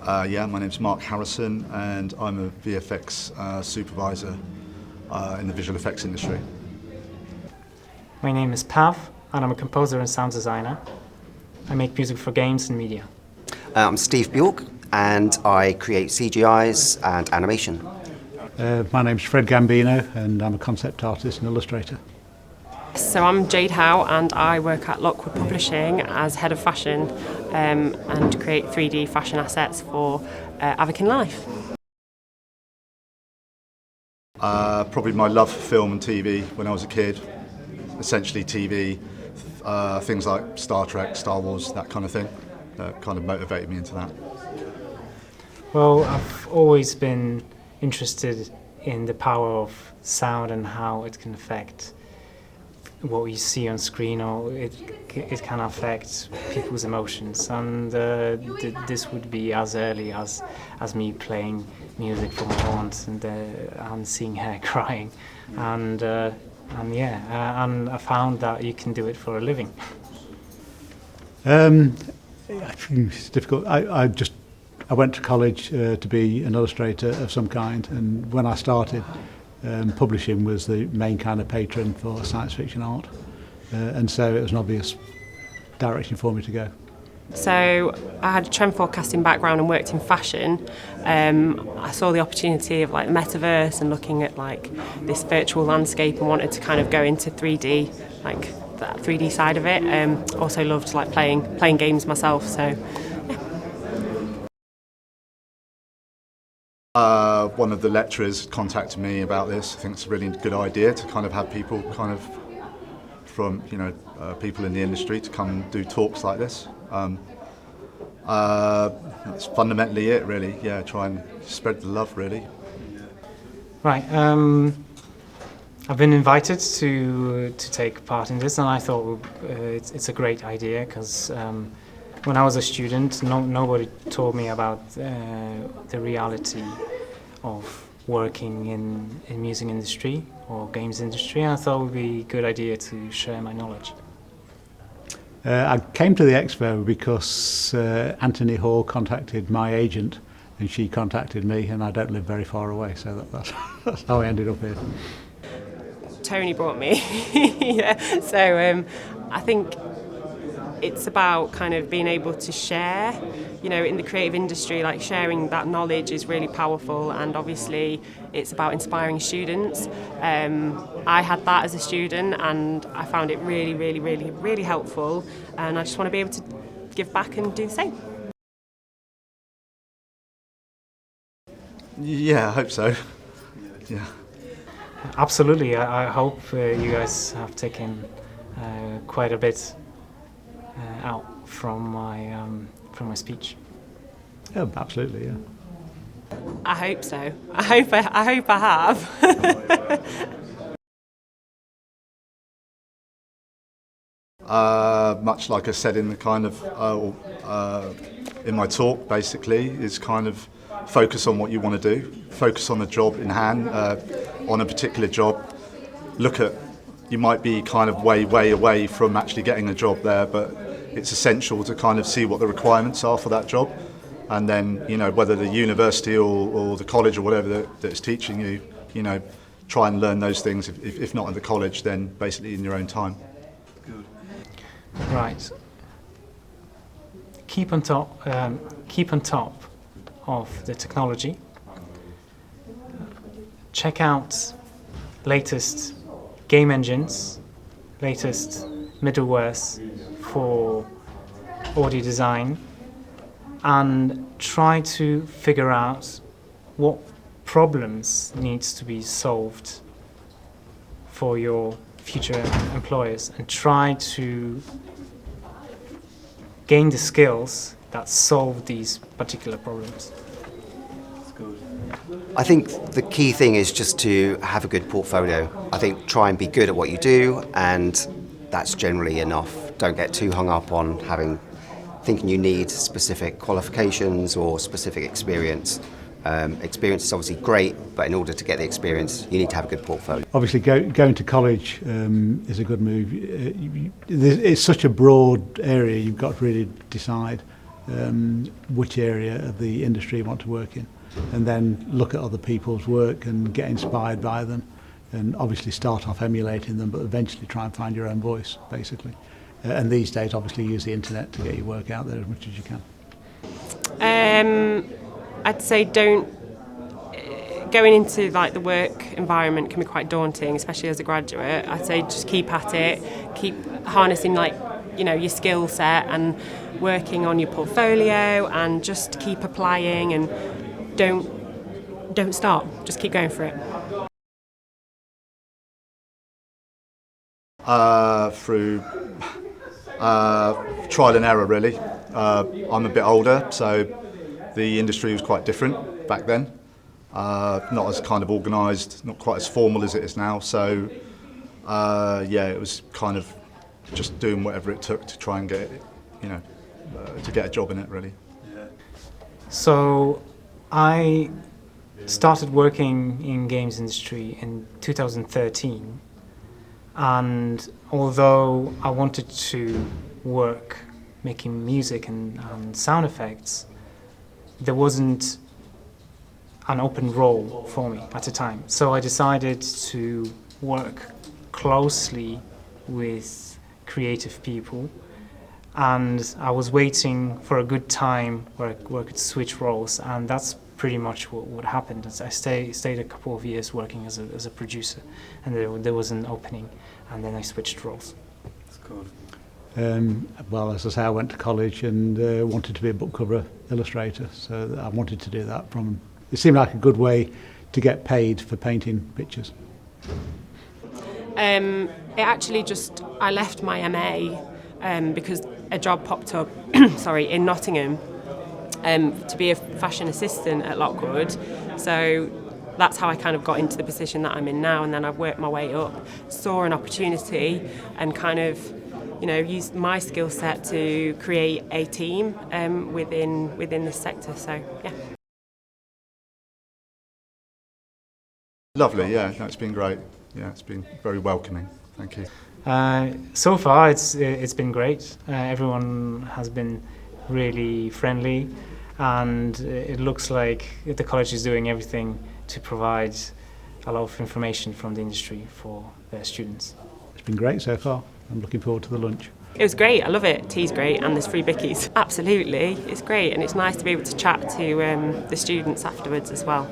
Yeah, my name's Mark Harrison and I'm a VFX supervisor in the visual effects industry. My name is Pav and I'm a composer and sound designer. I make music for games and media. I'm Steve Bjork and I create CGIs and animation. My name's Fred Gambino and I'm a concept artist and illustrator. So I'm Jade Howe and I work at Lockwood Publishing as head of fashion and create 3D fashion assets for Avakin Life. Probably my love for film and TV when I was a kid. Essentially TV, things like Star Trek, Star Wars, that kind of thing. Kind of motivated me into that. Well, I've always been interested in the power of sound and how it can affect what you see on screen, or it can affect people's emotions, and this would be as early as me playing music for my aunt and seeing her crying, and I found that you can do it for a living. I think it's difficult. I went to college to be an illustrator of some kind, and when I started, publishing was the main kind of patron for science fiction art, and so it was an obvious direction for me to go. So I had a trend forecasting background and worked in fashion. I saw the opportunity of like the metaverse and looking at like this virtual landscape and wanted to kind of go into 3D, like that 3D side of it. Also loved like playing games myself. So. One of the lecturers contacted me about this. I think it's a really good idea to kind of have people kind of from, people in the industry to come and do talks like this. That's fundamentally it, really. Yeah, try and spread the love, really. Right. I've been invited to take part in this, and I thought it's a great idea because when I was a student, nobody told me about the reality of working in music industry or games industry, and I thought it would be a good idea to share my knowledge. I came to the expo because Anthony Hall contacted my agent and she contacted me, and I don't live very far away, so that's how I ended up here. Tony brought me. Yeah. So I think it's about kind of being able to share, in the creative industry, like sharing that knowledge is really powerful, and obviously it's about inspiring students. I had that as a student and I found it really, really, really, really helpful, and I just want to be able to give back and do the same. Yeah, I hope so. Yeah. Absolutely. I hope you guys have taken quite a bit out from my speech. Yeah, absolutely. Yeah. I hope so. I hope I have. Much like I said in the kind of in my talk, basically, is kind of focus on what you want to do, focus on the job in hand, on a particular job. You might be kind of way away from actually getting a job there, but it's essential to kind of see what the requirements are for that job, and then whether the university or the college or whatever that's teaching you, try and learn those things. If not in the college, then basically in your own time. Good. Right. Keep on top of the technology. Check out latest game engines, latest middlewares for audio design, and try to figure out what problems needs to be solved for your future employers, and try to gain the skills that solve these particular problems. I think the key thing is just to have a good portfolio. I think try and be good at what you do, and that's generally enough. Don't get too hung up on thinking you need specific qualifications or specific experience. Experience is obviously great, but in order to get the experience, you need to have a good portfolio. Obviously, going to college is a good move. It's such a broad area, you've got to really decide which area of the industry you want to work in, and then look at other people's work and get inspired by them, and obviously start off emulating them, but eventually try and find your own voice, basically. And these days, obviously, use the internet to get your work out there as much as you can. I'd say don't. Going into like the work environment can be quite daunting, especially as a graduate. I'd say just keep at it, keep harnessing your skill set and working on your portfolio, and just keep applying and don't stop. Just keep going for it. Through trial and error, really. I'm a bit older, so the industry was quite different back then. Not as kind of organised, not quite as formal as it is now. So it was kind of just doing whatever it took to try and get it, to get a job in it, really. So I started working in games industry in 2013, and although I wanted to work making music and sound effects, there wasn't an open role for me at the time. So I decided to work closely with creative people, and I was waiting for a good time where I could switch roles, and that's pretty much what happened. I stayed a couple of years working as a producer, and there was an opening, and then I switched roles. That's cool. Well, as I say, I went to college and wanted to be a book cover illustrator, so I wanted to do that from. It seemed like a good way to get paid for painting pictures. It actually I left my MA because a job popped up in Nottingham to be a fashion assistant at Lockwood. So that's how I kind of got into the position that I'm in now, and then I've worked my way up, saw an opportunity and kind of used my skill set to create a team within this sector. So yeah. Lovely, yeah, no, it's been great. Yeah, it's been very welcoming. Thank you. So far, it's been great. Everyone has been really friendly, and it looks like the college is doing everything to provide a lot of information from the industry for their students. It's been great so far. I'm looking forward to the lunch. It was great. I love it. Tea's great, and there's free bickies. Absolutely, it's great, and it's nice to be able to chat to the students afterwards as well.